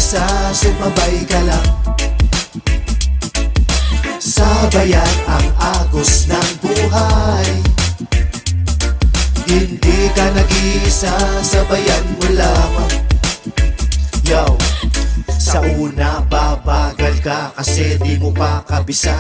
nag-iisa, sumabay ka lang. Sabayan ang agos ng buhay. Hindi ka nag-iisa, sabayan mo lamang. Yo, sa una babagal ka kasi di mo pa kabisa.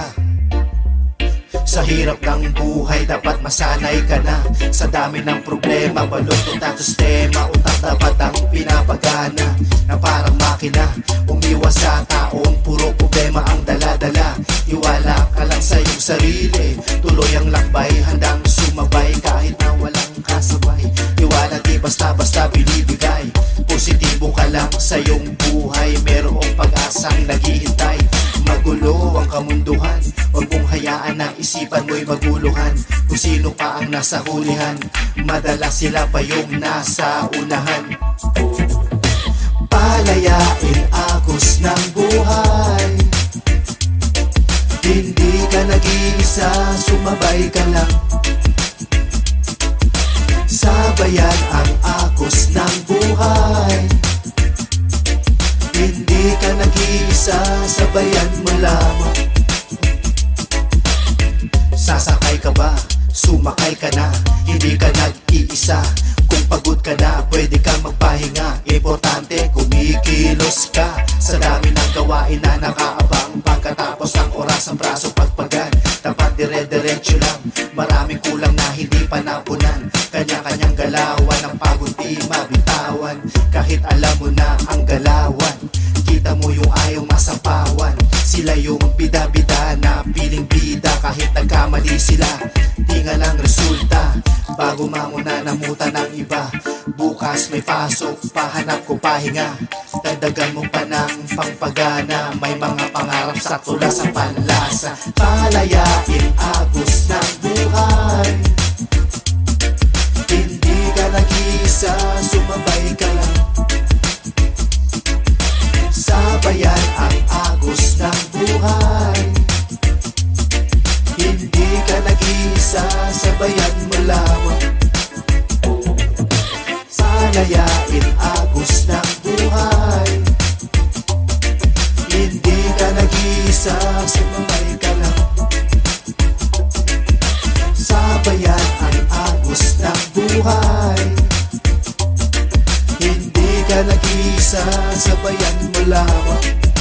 Sa hirap ng buhay dapat masanay ka na. Sa dami ng problema, balot ang sistema. Utak dapat ang pinapagana, na parang makina. Umiwas sa taong puro problema ang dala-dala. Iwala ka lang sa iyong sarili, tuloy ang lakbay, handang sumabay kahit na walang kasabay. Iwala di basta-basta binibigay, positibo ka lang sa iyong buhay. Merong pag-asang naghihintay. Magulo ang kamunduhan, huwag mong hayaan na isipan mo'y maguluhan. Kung sino pa ang nasa hulihan, madalas sila pa yung nasa unahan. Palayain agos ng buhay. Hindi ka nag-iisa, sumabay ka lang. Sabayan ang agos ng buhay. Hindi ka nag-iisa, sabayan mo lamang. Sasakay ka ba? Sumakay ka na. Hindi ka nag-iisa. Kung pagod ka na, pwede kang magpahinga. Importante, kumikilos ka sa dami ng gawain na nakaabang. Pagkatapos ng oras ang braso pagpagan, dapat dire-diretso lang. Maraming kulang na hindi pa napunan. Kanya-kanyang galawan, ang pagod di mabitawan. Kahit alam mo na ang galawan, kita mo yung ayaw masapawan. Sila yung bida-bida na piling bida. Kahit nagkamali sila, tinga lang resulta. Bago mamuna namuta ng iba, bukas may pasok, pahanap ko pahinga. Dagdagan mo pa ng pangpagana, may mga pangarap sa tula sa panlasa. Palayain agos ng buhay. Hindi ka nag-iisa, sumabay ka lang. Sabayan ang agos ng buhay. Hindi ka nag-iisa, sabayan mo lamang. Palayain agos ng buhay. Hindi ka nag-iisa, sumabay ka lang. Sabayan ang agos ng buhay. Hindi ka nag-iisa, sabayan mo lamang.